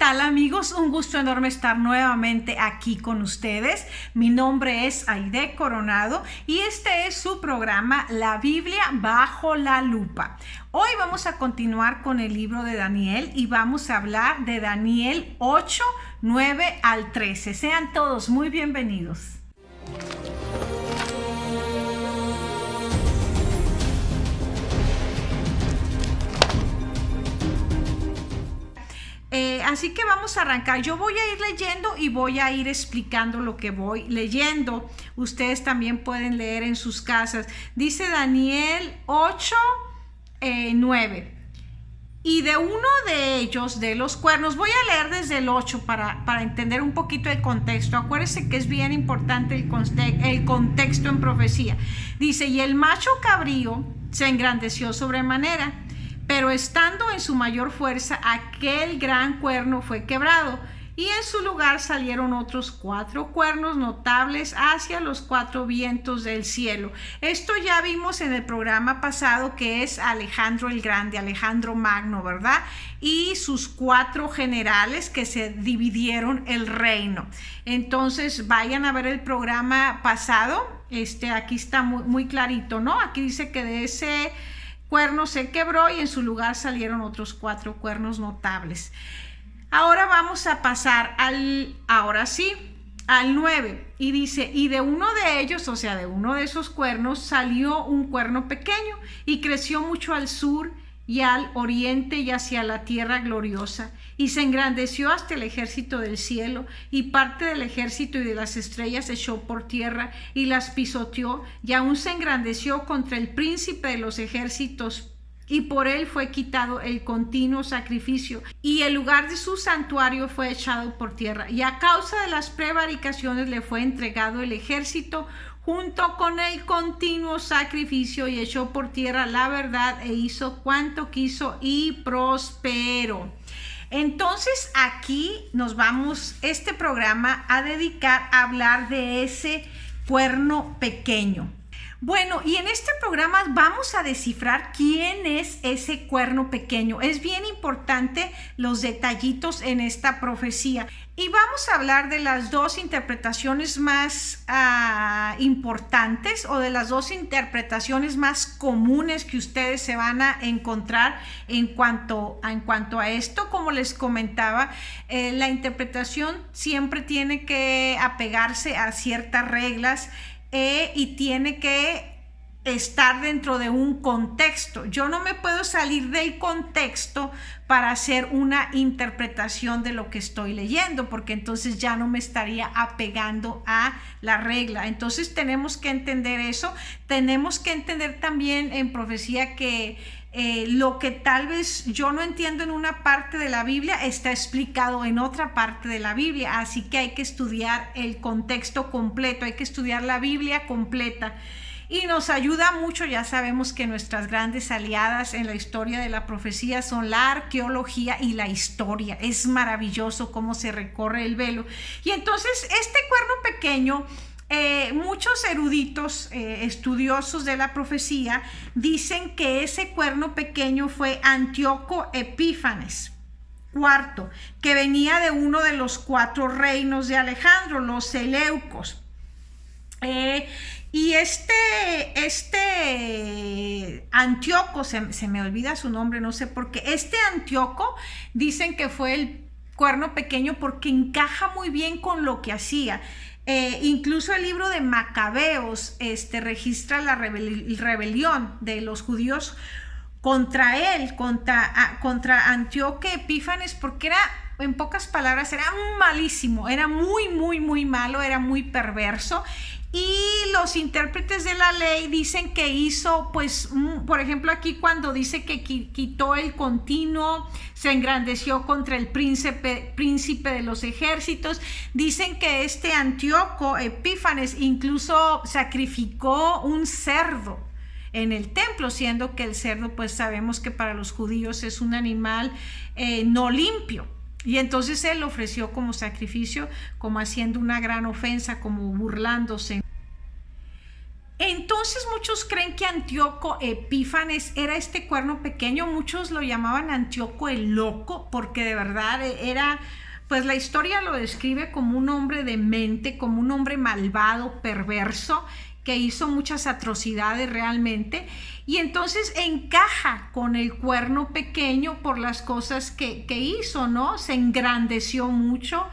tal, amigos? Un gusto enorme estar nuevamente aquí con ustedes. Mi nombre es Aide Coronado y este es su programa La Biblia bajo la lupa. Hoy vamos a continuar con el libro de Daniel y vamos a hablar de Daniel 8, 9 al 13. Sean todos muy bienvenidos. Así que vamos a arrancar. Yo voy a ir leyendo y voy a ir explicando lo que voy leyendo. Ustedes también pueden leer en sus casas. Dice Daniel 8, 9. Y de uno de ellos, de los cuernos, voy a leer desde el 8 para entender un poquito el contexto. Acuérdense que es bien importante el contexto en profecía. Dice, y el macho cabrío se engrandeció sobremanera, pero estando en su mayor fuerza, aquel gran cuerno fue quebrado, y en su lugar salieron otros 4 cuernos notables hacia los 4 vientos del cielo. Esto ya vimos en el programa pasado, que es Alejandro el Grande, Alejandro Magno, ¿verdad? Y sus 4 generales que se dividieron el reino. Entonces vayan a ver el programa pasado. Aquí está muy clarito, ¿no? Aquí dice que de ese cuerno se quebró y en su lugar salieron otros 4 cuernos notables. Ahora vamos a pasar al 9, y dice, y de uno de ellos, o sea, de uno de esos cuernos, salió un cuerno pequeño y creció mucho al sur y al oriente y hacia la tierra gloriosa, y se engrandeció hasta el ejército del cielo, y parte del ejército y de las estrellas echó por tierra y las pisoteó, y aún se engrandeció contra el príncipe de los ejércitos, y por él fue quitado el continuo sacrificio, y el lugar de su santuario fue echado por tierra, y a causa de las prevaricaciones le fue entregado el ejército junto con el continuo sacrificio, y echó por tierra la verdad e hizo cuanto quiso y prosperó. Entonces aquí nos vamos este programa a dedicar a hablar de ese cuerno pequeño. Bueno, y en este programa vamos a descifrar quién es ese cuerno pequeño. Es bien importante los detallitos en esta profecía. Y vamos a hablar de las 2 interpretaciones más importantes, o de las 2 interpretaciones más comunes que ustedes se van a encontrar en cuanto a esto. Como les comentaba, la interpretación siempre tiene que apegarse a ciertas reglas y tiene que estar dentro de un contexto. Yo no me puedo salir del contexto para hacer una interpretación de lo que estoy leyendo, porque entonces ya no me estaría apegando a la regla. Entonces tenemos que entender eso. Tenemos que entender también en profecía que lo que tal vez yo no entiendo en una parte de la Biblia está explicado en otra parte de la Biblia, así que hay que estudiar el contexto completo, hay que estudiar la Biblia completa. Y nos ayuda mucho, ya sabemos que nuestras grandes aliadas en la historia de la profecía son la arqueología y la historia. Es maravilloso cómo se recorre el velo. Y entonces este cuerno pequeño, muchos eruditos estudiosos de la profecía dicen que ese cuerno pequeño fue Antíoco Epífanes IV, que venía de uno de los 4 reinos de Alejandro, los Seleucos. Y este Antíoco, se me olvida su nombre, no sé por qué. Este Antíoco dicen que fue el cuerno pequeño porque encaja muy bien con lo que hacía. Incluso el libro de Macabeos registra la rebelión de los judíos contra él, contra Antíoco Epífanes, porque era, en pocas palabras, era malísimo, era muy malo, era muy perverso. Y los intérpretes de la ley dicen que hizo, pues, por ejemplo, aquí cuando dice que quitó el continuo, se engrandeció contra el príncipe de los ejércitos, dicen que este Antíoco Epífanes incluso sacrificó un cerdo en el templo, siendo que el cerdo, pues sabemos que para los judíos es un animal no limpio. Y entonces él lo ofreció como sacrificio, como haciendo una gran ofensa, como burlándose. Entonces entonces muchos creen que Antíoco Epífanes era este cuerno pequeño. Muchos lo llamaban Antíoco el Loco, porque de verdad era, pues la historia lo describe como un hombre demente, como un hombre malvado, perverso, que hizo muchas atrocidades realmente, y entonces encaja con el cuerno pequeño por las cosas que hizo, ¿no? Se engrandeció mucho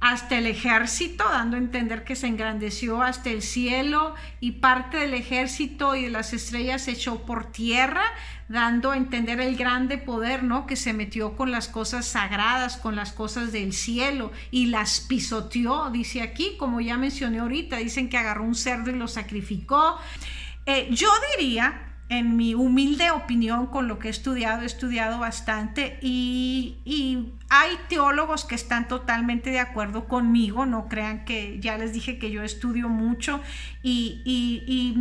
hasta el ejército, dando a entender que se engrandeció hasta el cielo, y parte del ejército y de las estrellas se echó por tierra, dando a entender el grande poder, ¿no? Que se metió con las cosas sagradas, con las cosas del cielo, y las pisoteó, dice aquí, como ya mencioné ahorita. Dicen que agarró un cerdo y lo sacrificó. Yo diría, en mi humilde opinión, con lo que he estudiado bastante, y hay teólogos que están totalmente de acuerdo conmigo. No crean que, ya les dije que yo estudio mucho y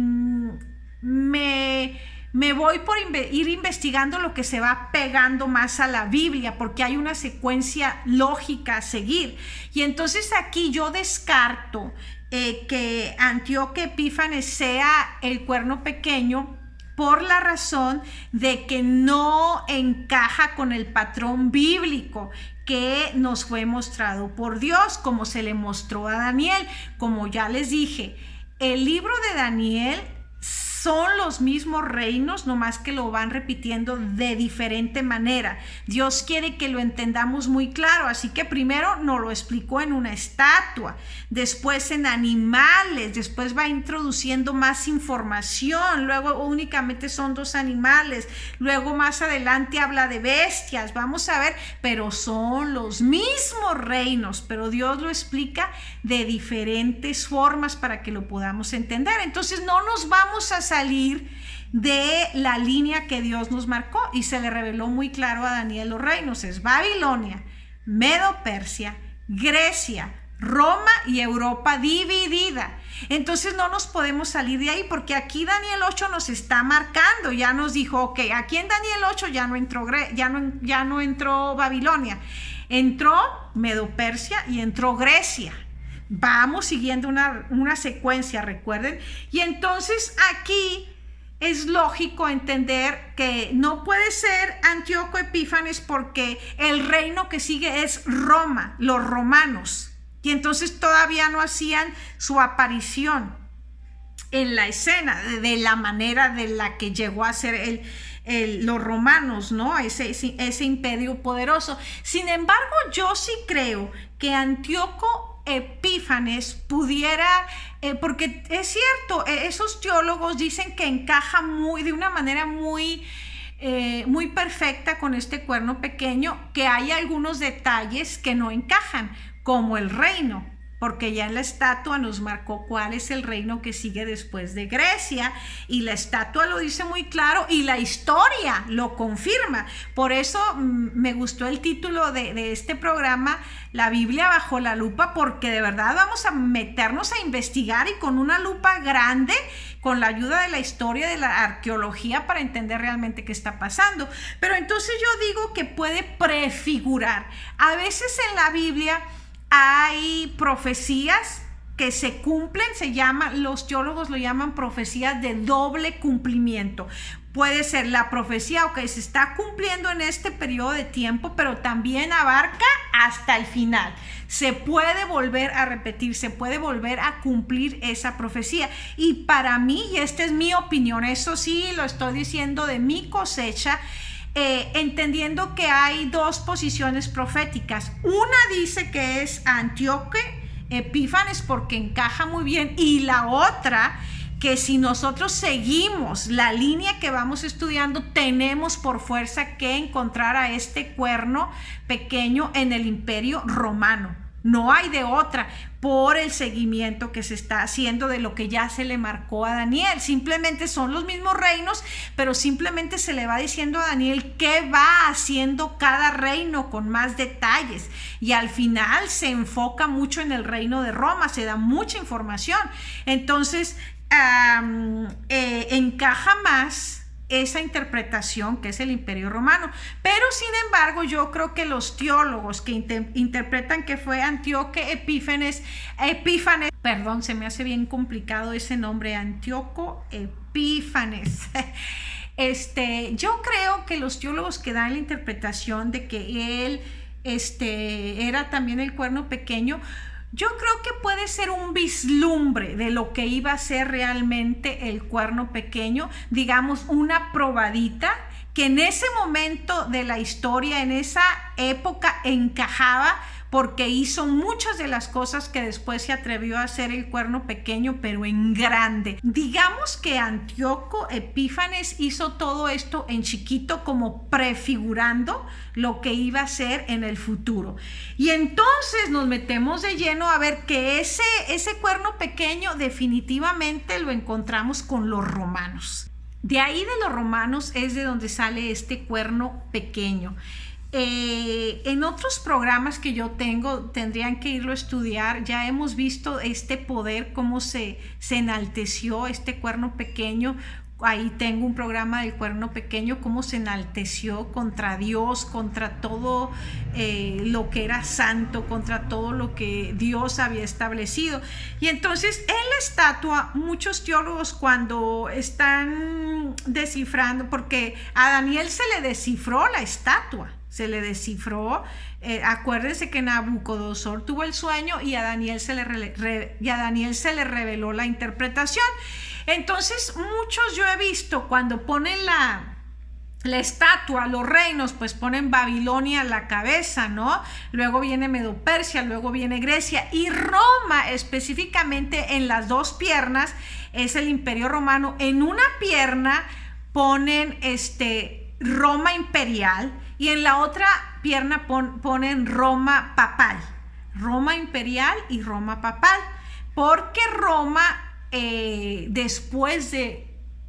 me voy por ir investigando lo que se va pegando más a la Biblia, porque hay una secuencia lógica a seguir. Y entonces aquí yo descarto que Antíoco Epífanes sea el cuerno pequeño, por la razón de que no encaja con el patrón bíblico que nos fue mostrado por Dios, como se le mostró a Daniel. Como ya les dije, el libro de Daniel son los mismos reinos, nomás que lo van repitiendo de diferente manera. Dios quiere que lo entendamos muy claro, así que primero nos lo explicó en una estatua, después en animales, después va introduciendo más información, luego únicamente son 2 animales, luego más adelante habla de bestias. Vamos a ver, pero son los mismos reinos, pero Dios lo explica de diferentes formas para que lo podamos entender. Entonces no nos vamos a salir de la línea que Dios nos marcó, y se le reveló muy claro a Daniel los reinos: es Babilonia, Medo-Persia, Grecia, Roma y Europa dividida. Entonces no nos podemos salir de ahí, porque aquí Daniel 8 nos está marcando, ya nos dijo, ok, aquí en Daniel 8 ya no entró Babilonia, entró Medo-Persia y entró Grecia. Vamos siguiendo una secuencia, recuerden. Y entonces aquí es lógico entender que no puede ser Antíoco Epífanes, porque el reino que sigue es Roma, los romanos. Y entonces todavía no hacían su aparición en la escena de la manera de la que llegó a ser los romanos, ¿no? Ese imperio poderoso. Sin embargo, yo sí creo que Antíoco Epífanes pudiera, porque es cierto, esos teólogos dicen que encaja de una manera muy perfecta con este cuerno pequeño, que hay algunos detalles que no encajan, como el reino, porque ya en la estatua nos marcó cuál es el reino que sigue después de Grecia, y la estatua lo dice muy claro y la historia lo confirma. Por eso me gustó el título de este programa, La Biblia bajo la lupa, porque de verdad vamos a meternos a investigar, y con una lupa grande, con la ayuda de la historia, de la arqueología, para entender realmente qué está pasando. Pero entonces yo digo que puede prefigurar. A veces en la Biblia hay profecías que se cumplen, los teólogos lo llaman profecías de doble cumplimiento. Puede ser la profecía, que se está cumpliendo en este periodo de tiempo, pero también abarca hasta el final. Se puede volver a repetir, se puede volver a cumplir esa profecía. Y para mí, y esta es mi opinión, eso sí lo estoy diciendo de mi cosecha, entendiendo que hay 2 posiciones proféticas. Una dice que es Antíoco Epífanes porque encaja muy bien, y la otra, que si nosotros seguimos la línea que vamos estudiando, tenemos por fuerza que encontrar a este cuerno pequeño en el Imperio Romano. No hay de otra, por el seguimiento que se está haciendo de lo que ya se le marcó a Daniel. Simplemente son los mismos reinos, pero simplemente se le va diciendo a Daniel qué va haciendo cada reino con más detalles, y al final se enfoca mucho en el reino de Roma, se da mucha información. Entonces encaja más esa interpretación que es el Imperio Romano. Pero sin embargo, yo creo que los teólogos que interpretan que fue Antíoco Epífanes, perdón, se me hace bien complicado ese nombre, Antíoco Epífanes. Yo creo que los teólogos que dan la interpretación de que él era también el cuerno pequeño, yo creo que puede ser un vislumbre de lo que iba a ser realmente el cuerno pequeño, digamos una probadita que en ese momento de la historia, en esa época encajaba, porque hizo muchas de las cosas que después se atrevió a hacer el cuerno pequeño, pero en grande. Digamos que Antíoco Epífanes hizo todo esto en chiquito, como prefigurando lo que iba a ser en el futuro. Y entonces nos metemos de lleno a ver que ese cuerno pequeño definitivamente lo encontramos con los romanos. De ahí de los romanos es de donde sale este cuerno pequeño. En otros programas que yo tengo, tendrían que irlo a estudiar, ya hemos visto este poder, cómo se enalteció este cuerno pequeño. Ahí tengo un programa del cuerno pequeño, cómo se enalteció contra Dios, contra todo lo que era santo, contra todo lo que Dios había establecido. Y entonces en la estatua, muchos teólogos cuando están descifrando, porque a Daniel se le descifró la estatua, se le descifró, acuérdense que Nabucodonosor tuvo el sueño y a Daniel se le reveló la interpretación. Entonces muchos yo he visto cuando ponen la estatua, los reinos, pues ponen Babilonia a la cabeza, ¿no? Luego viene Medo-Persia, luego viene Grecia, y Roma específicamente en las dos piernas es el Imperio Romano. En una pierna ponen Roma imperial y en la otra pierna ponen Roma papal, Roma imperial y Roma papal, porque Roma después de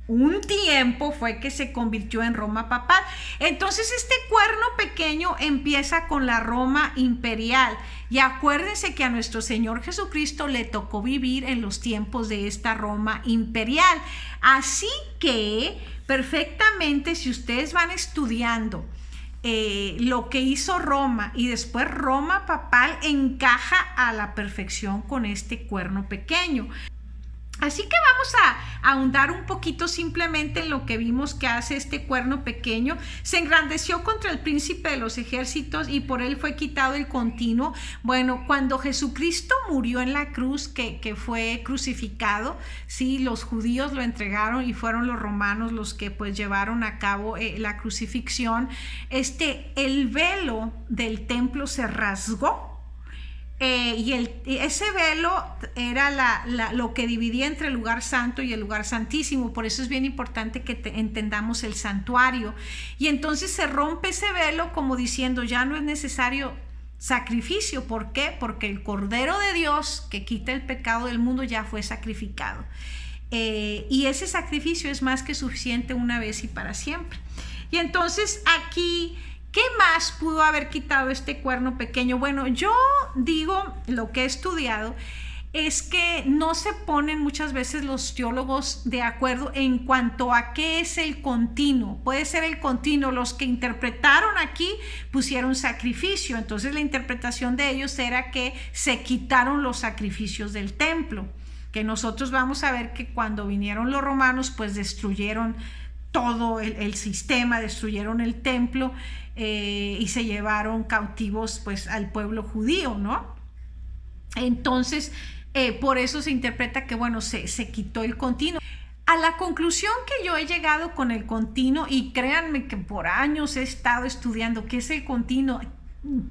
un tiempo fue que se convirtió en Roma papal. Entonces este cuerno pequeño empieza con la Roma imperial, y acuérdense que a nuestro Señor Jesucristo le tocó vivir en los tiempos de esta Roma imperial. Así que perfectamente, si ustedes van estudiando lo que hizo Roma y después Roma papal, encaja a la perfección con este cuerno pequeño. Así que vamos a ahondar un poquito simplemente en lo que vimos que hace este cuerno pequeño. Se engrandeció contra el príncipe de los ejércitos y por él fue quitado el continuo. Bueno, cuando Jesucristo murió en la cruz, que fue crucificado, sí, los judíos lo entregaron y fueron los romanos los que pues llevaron a cabo la crucifixión. El velo del templo se rasgó. Y ese velo era lo que dividía entre el lugar santo y el lugar santísimo. Por eso es bien importante que entendamos el santuario. Y entonces se rompe ese velo como diciendo, ya no es necesario sacrificio. ¿Por qué? Porque el Cordero de Dios que quita el pecado del mundo ya fue sacrificado. Y ese sacrificio es más que suficiente una vez y para siempre. Y entonces aquí, ¿qué más pudo haber quitado este cuerno pequeño? Bueno, yo digo, lo que he estudiado es que no se ponen muchas veces los teólogos de acuerdo en cuanto a qué es el continuo. Puede ser el continuo, los que interpretaron aquí pusieron sacrificio, entonces la interpretación de ellos era que se quitaron los sacrificios del templo, que nosotros vamos a ver que cuando vinieron los romanos pues destruyeron todo el sistema, destruyeron el templo y se llevaron cautivos pues al pueblo judío, ¿no? Entonces por eso se interpreta que bueno, se quitó el continuo. A la conclusión que yo he llegado con el continuo, y créanme que por años he estado estudiando qué es el continuo,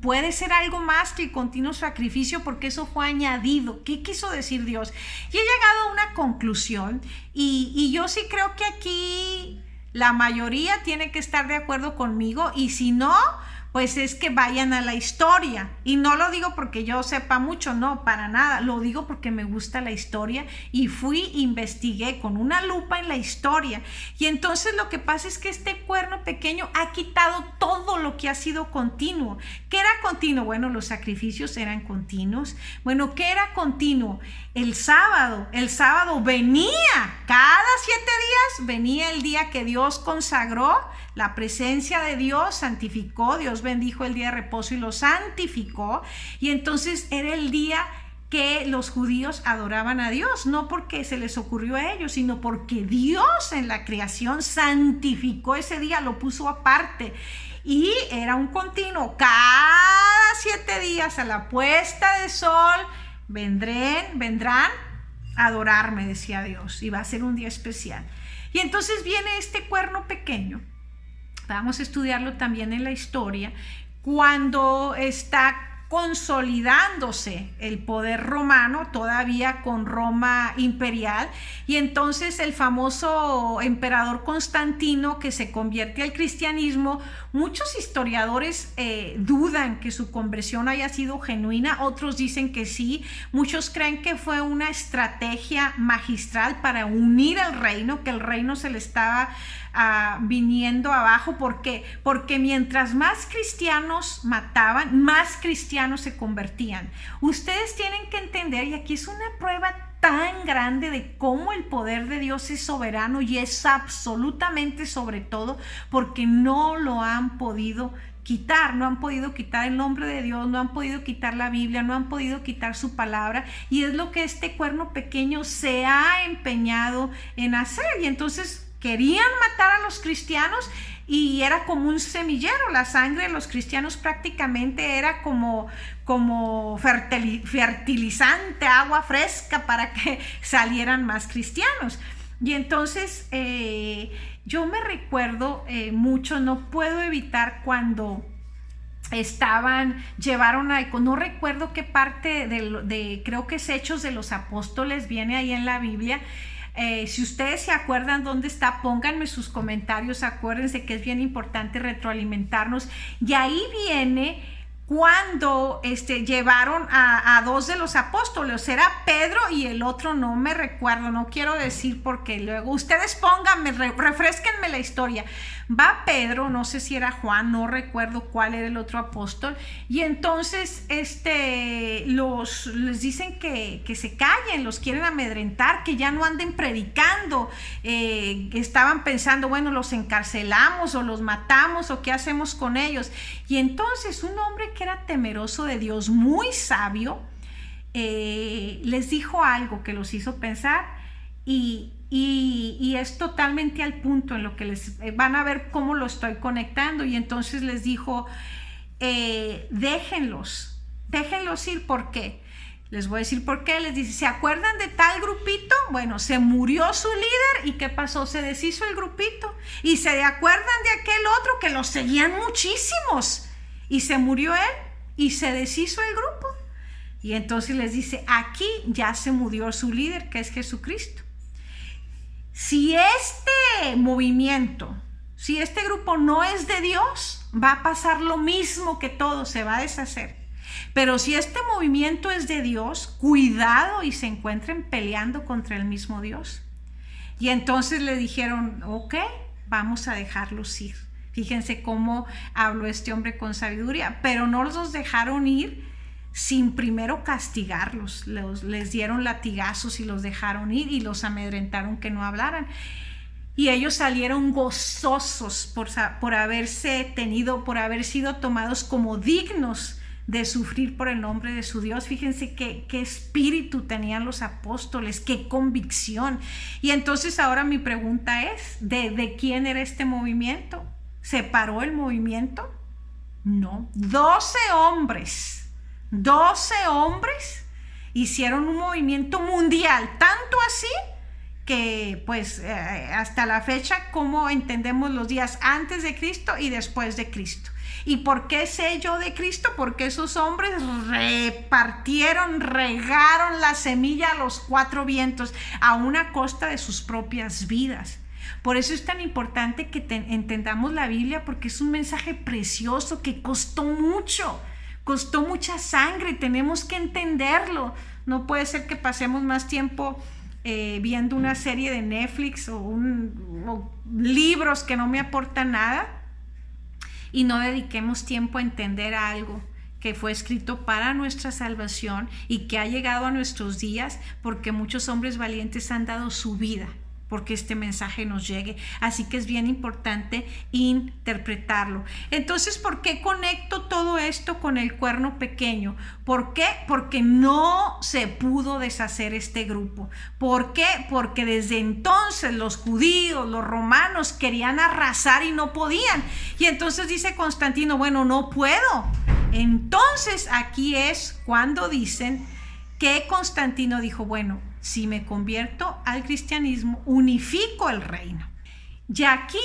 puede ser algo más que el continuo sacrificio, porque eso fue añadido. ¿Qué quiso decir Dios? Y he llegado a una conclusión, y yo sí creo que aquí la mayoría tiene que estar de acuerdo conmigo, y si no, pues es que vayan a la historia. Y no lo digo porque yo sepa mucho, no, para nada. Lo digo porque me gusta la historia y investigué con una lupa en la historia. Y entonces lo que pasa es que este cuerno pequeño ha quitado todo lo que ha sido continuo. ¿Qué era continuo? Bueno, los sacrificios eran continuos. Bueno, ¿qué era continuo? El sábado venía, cada 7 días venía el día que Dios consagró, la presencia de Dios santificó, Dios bendijo el día de reposo y lo santificó, y entonces era el día que los judíos adoraban a Dios, no porque se les ocurrió a ellos, sino porque Dios en la creación santificó ese día, lo puso aparte. Y era un continuo, cada 7 días a la puesta de sol vendrán a adorarme, decía Dios, y va a ser un día especial. Y entonces viene este cuerno pequeño, vamos a estudiarlo también en la historia, cuando está consolidándose el poder romano, todavía con Roma imperial, y entonces el famoso emperador Constantino, que se convierte al cristianismo. Muchos historiadores dudan que su conversión haya sido genuina, otros dicen que sí, muchos creen que fue una estrategia magistral para unir el reino, que el reino se le estaba viniendo abajo, porque mientras más cristianos mataban, más cristianos se convertían. Ustedes tienen que entender, y aquí es una prueba tan grande de cómo el poder de Dios es soberano y es absolutamente sobre todo, porque no lo han podido quitar, no han podido quitar el nombre de Dios, no han podido quitar la Biblia, no han podido quitar su palabra, y es lo que este cuerno pequeño se ha empeñado en hacer. Y entonces querían matar a los cristianos, y era como un semillero. La sangre de los cristianos prácticamente era como fertilizante, agua fresca para que salieran más cristianos. Y entonces yo me recuerdo mucho, no puedo evitar cuando llevaron no recuerdo qué parte creo que es Hechos de los Apóstoles, viene ahí en la Biblia. Si ustedes se acuerdan dónde está, pónganme sus comentarios, acuérdense que es bien importante retroalimentarnos. Y ahí viene cuando llevaron a 2 de los apóstoles, era Pedro y el otro no me recuerdo, no quiero decir porque luego ustedes pónganme, refresquenme la historia. Va Pedro, no sé si era Juan, no recuerdo cuál era el otro apóstol, y entonces les dicen que se callen, los quieren amedrentar, que ya no anden predicando. Estaban pensando, bueno, los encarcelamos o los matamos o qué hacemos con ellos. Y entonces un hombre que era temeroso de Dios, muy sabio, les dijo algo que los hizo pensar, y es totalmente al punto en lo que les van a ver cómo lo estoy conectando. Y entonces les dijo, déjenlos ir. ¿Por qué? Les voy a decir por qué. Les dice, ¿se acuerdan de tal grupito? Bueno, se murió su líder, ¿y qué pasó? Se deshizo el grupito. ¿Y se acuerdan de aquel otro que los seguían muchísimos? Y se murió él y se deshizo el grupo. Y entonces les dice, aquí ya se murió su líder, que es Jesucristo. Si este movimiento, si este grupo no es de Dios, va a pasar lo mismo que todo, se va a deshacer. Pero si este movimiento es de Dios, cuidado y se encuentren peleando contra el mismo Dios. Y entonces le dijeron, ok, vamos a dejarlos ir. Fíjense cómo habló este hombre con sabiduría, pero no los dejaron ir sin primero castigarlos. Les dieron latigazos y los dejaron ir y los amedrentaron que no hablaran. Y ellos salieron gozosos por haber sido tomados como dignos de sufrir por el nombre de su Dios. Fíjense qué espíritu tenían los apóstoles, qué convicción. Y entonces ahora mi pregunta es, ¿de quién era este movimiento? ¿Se paró el movimiento? No. 12 hombres hicieron un movimiento mundial, tanto así que pues hasta la fecha, como entendemos los días antes de Cristo y después de Cristo. ¿Y por qué sé yo de Cristo? Porque esos hombres regaron la semilla a los 4 vientos a una costa de sus propias vidas. Por eso es tan importante que entendamos la Biblia, porque es un mensaje precioso que costó mucha sangre, tenemos que entenderlo. No puede ser que pasemos más tiempo viendo una serie de Netflix o libros que no me aportan nada y no dediquemos tiempo a entender algo que fue escrito para nuestra salvación y que ha llegado a nuestros días, porque muchos hombres valientes han dado su vida porque este mensaje nos llegue. Así que es bien importante interpretarlo. Entonces, ¿por qué conecto todo esto con el cuerno pequeño? ¿Por qué? Porque no se pudo deshacer este grupo. ¿Por qué? Porque desde entonces los judíos, los romanos querían arrasar y no podían. Y entonces dice Constantino, bueno, no puedo. Entonces aquí es cuando dicen que Constantino dijo, bueno, si me convierto al cristianismo, unifico el reino. Y aquí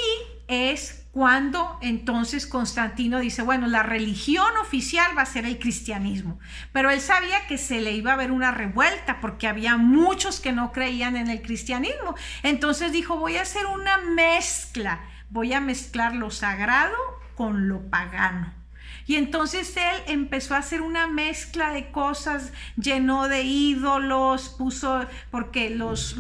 es cuando entonces Constantino dice, bueno, la religión oficial va a ser el cristianismo. Pero él sabía que se le iba a haber una revuelta porque había muchos que no creían en el cristianismo. Entonces dijo, voy a hacer una mezcla, voy a mezclar lo sagrado con lo pagano. Y entonces él empezó a hacer una mezcla de cosas, llenó de ídolos, puso, porque los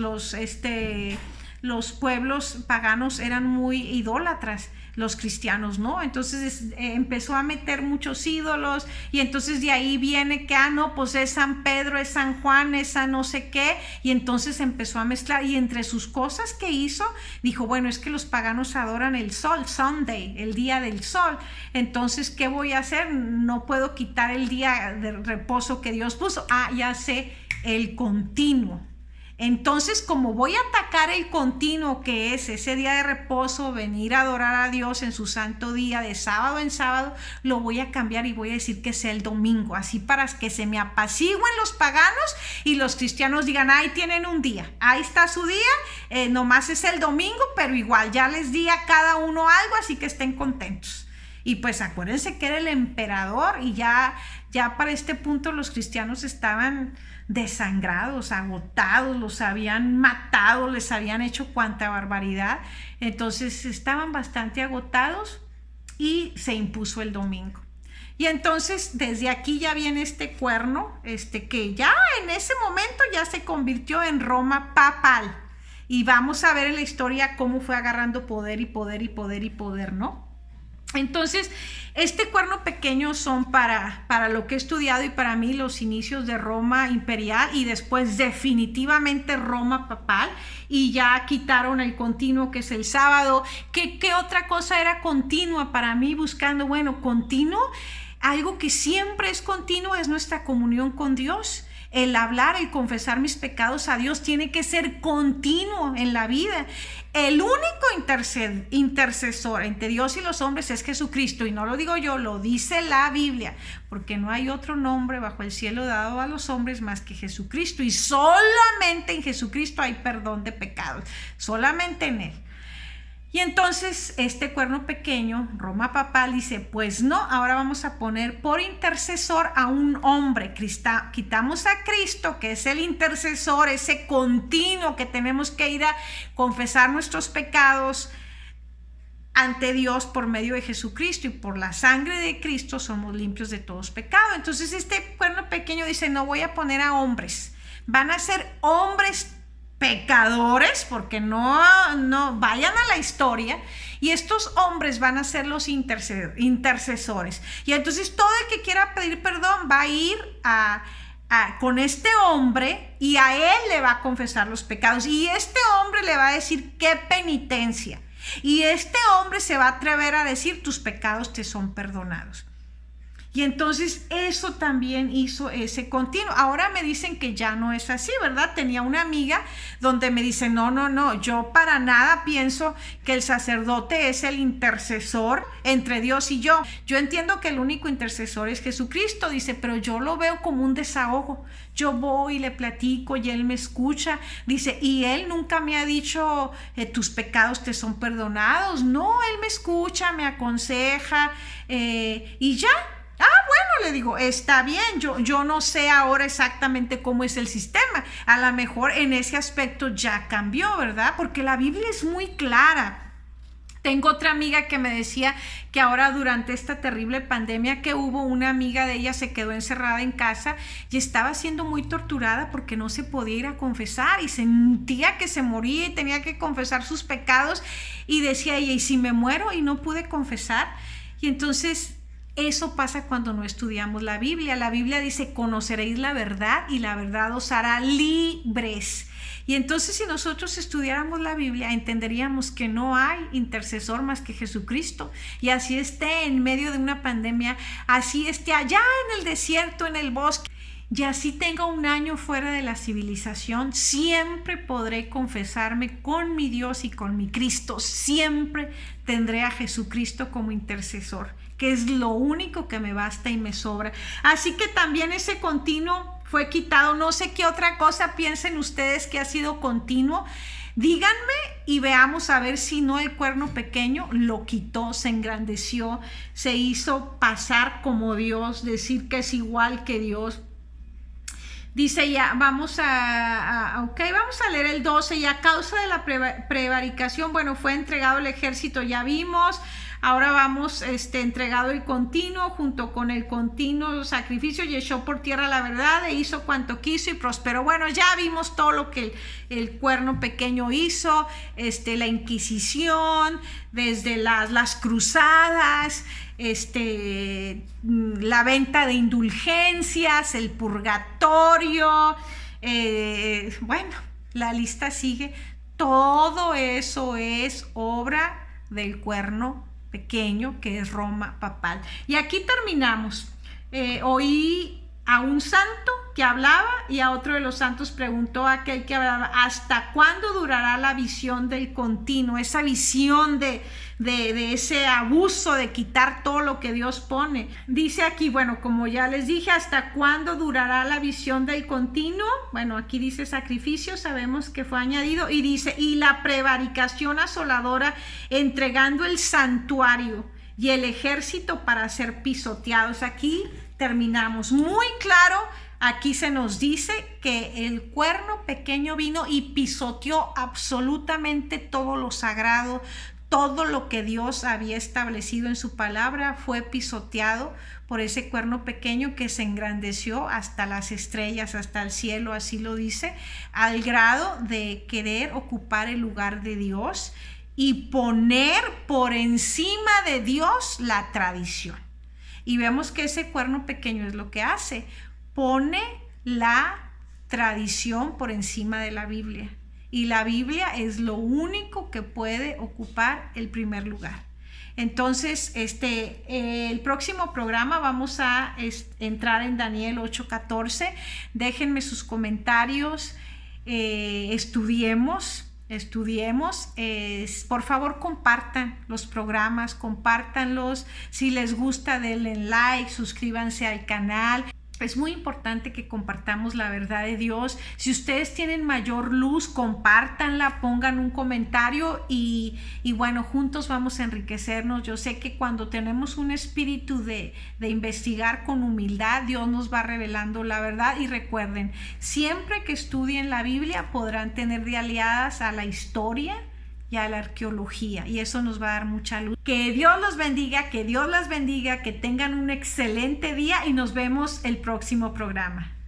pueblos paganos eran muy idólatras, los cristianos no. Entonces empezó a meter muchos ídolos y entonces de ahí viene que, no, pues es San Pedro, es San Juan, es San no sé qué, y entonces empezó a mezclar, y entre sus cosas que hizo, dijo, bueno, es que los paganos adoran el sol, Sunday, el día del sol, entonces, ¿qué voy a hacer? No puedo quitar el día de reposo que Dios puso. Ya sé, el continuo. Entonces, como voy a atacar el continuo, que es ese día de reposo, venir a adorar a Dios en su santo día, de sábado en sábado, lo voy a cambiar y voy a decir que sea el domingo, así para que se me apacigüen los paganos y los cristianos digan, ahí tienen un día, ahí está su día, nomás es el domingo, pero igual ya les di a cada uno algo, así que estén contentos. Y pues acuérdense que era el emperador y ya para este punto los cristianos estaban desangrados, agotados, los habían matado, les habían hecho cuanta barbaridad. Entonces estaban bastante agotados y se impuso el domingo. Y entonces desde aquí ya viene este cuerno, que ya en ese momento ya se convirtió en Roma papal. Y vamos a ver en la historia cómo fue agarrando poder y poder y poder y poder, ¿no? Entonces, este cuerno pequeño son para lo que he estudiado y para mí los inicios de Roma imperial y después definitivamente Roma papal, y ya quitaron el continuo que es el sábado. ¿Qué otra cosa era continua para mí buscando? Bueno, continuo, algo que siempre es continuo es nuestra comunión con Dios. El hablar, el confesar mis pecados a Dios tiene que ser continuo en la vida. El único intercesor entre Dios y los hombres es Jesucristo, y no lo digo yo, lo dice la Biblia, porque no hay otro nombre bajo el cielo dado a los hombres más que Jesucristo, y solamente en Jesucristo hay perdón de pecados, solamente en Él. Y entonces este cuerno pequeño, Roma papal, dice, pues no, ahora vamos a poner por intercesor a un hombre. Quitamos a Cristo, que es el intercesor, ese continuo que tenemos que ir a confesar nuestros pecados ante Dios por medio de Jesucristo, y por la sangre de Cristo somos limpios de todos pecados. Entonces este cuerno pequeño dice, no voy a poner a hombres, van a ser hombres pecadores, porque no vayan a la historia, y estos hombres van a ser los intercesores. Y entonces todo el que quiera pedir perdón va a ir con este hombre, y a él le va a confesar los pecados, y este hombre le va a decir qué penitencia, y este hombre se va a atrever a decir, tus pecados te son perdonados. Y entonces eso también hizo ese continuo. Ahora me dicen que ya no es así, ¿verdad? Tenía una amiga donde me dice, no, yo para nada pienso que el sacerdote es el intercesor entre Dios y yo. Yo entiendo que el único intercesor es Jesucristo, dice, pero yo lo veo como un desahogo. Yo voy y le platico y él me escucha, dice, y él nunca me ha dicho, tus pecados te son perdonados. No, él me escucha, me aconseja, y ya. Bueno, le digo, está bien, yo no sé ahora exactamente cómo es el sistema. A lo mejor en ese aspecto ya cambió, ¿verdad? Porque la Biblia es muy clara. Tengo otra amiga que me decía que ahora durante esta terrible pandemia que hubo, una amiga de ella se quedó encerrada en casa y estaba siendo muy torturada porque no se podía ir a confesar y sentía que se moría y tenía que confesar sus pecados, y decía ella, ¿y si me muero y no pude confesar? Y entonces eso pasa cuando no estudiamos la Biblia. La Biblia dice, conoceréis la verdad y la verdad os hará libres. Y entonces si nosotros estudiáramos la Biblia, entenderíamos que no hay intercesor más que Jesucristo. Y así esté en medio de una pandemia, así esté allá en el desierto, en el bosque, y así tenga un año fuera de la civilización, siempre podré confesarme con mi Dios y con mi Cristo. Siempre tendré a Jesucristo como intercesor, que es lo único que me basta y me sobra. Así que también ese continuo fue quitado. No sé qué otra cosa piensen ustedes que ha sido continuo. Díganme y veamos a ver si no el cuerno pequeño lo quitó, se engrandeció, se hizo pasar como Dios, decir que es igual que Dios. Dice ya, vamos a leer el 12. Y a causa de la prevaricación, bueno, fue entregado el ejército, ya vimos. Ahora vamos, entregado el continuo, junto con el continuo sacrificio, y echó por tierra la verdad, e hizo cuanto quiso y prosperó. Bueno, ya vimos todo lo que el cuerno pequeño hizo, la Inquisición, desde las cruzadas, la venta de indulgencias, el purgatorio, bueno, la lista sigue. Todo eso es obra del cuerno pequeño, que es Roma papal. Y aquí terminamos. Oí a un santo que hablaba, y a otro de los santos preguntó a aquel que hablaba, ¿hasta cuándo durará la visión del continuo? Esa visión de ese abuso de quitar todo lo que Dios pone. Dice aquí, bueno, como ya les dije, ¿hasta cuándo durará la visión del continuo? Bueno, aquí dice sacrificio, sabemos que fue añadido, y dice, y la prevaricación asoladora, entregando el santuario y el ejército para ser pisoteados. Aquí terminamos. Muy claro, aquí se nos dice que el cuerno pequeño vino y pisoteó absolutamente todo lo sagrado, todo lo que Dios había establecido en su palabra fue pisoteado por ese cuerno pequeño, que se engrandeció hasta las estrellas, hasta el cielo, así lo dice, al grado de querer ocupar el lugar de Dios y poner por encima de Dios la tradición. Y vemos que ese cuerno pequeño es lo que hace, pone la tradición por encima de la Biblia. Y la Biblia es lo único que puede ocupar el primer lugar. Entonces, el próximo programa vamos a entrar en Daniel 8:14. Déjenme sus comentarios, estudiemos. Por favor, compartan los programas, compártanlos. Si les gusta, denle like, suscríbanse al canal. Es muy importante que compartamos la verdad de Dios. Si ustedes tienen mayor luz, compártanla, pongan un comentario y bueno, juntos vamos a enriquecernos. Yo sé que cuando tenemos un espíritu de investigar con humildad, Dios nos va revelando la verdad. Y recuerden, siempre que estudien la Biblia podrán tener de aliadas a la historia y a la arqueología, y eso nos va a dar mucha luz. Que Dios los bendiga, que Dios las bendiga, que tengan un excelente día y nos vemos el próximo programa.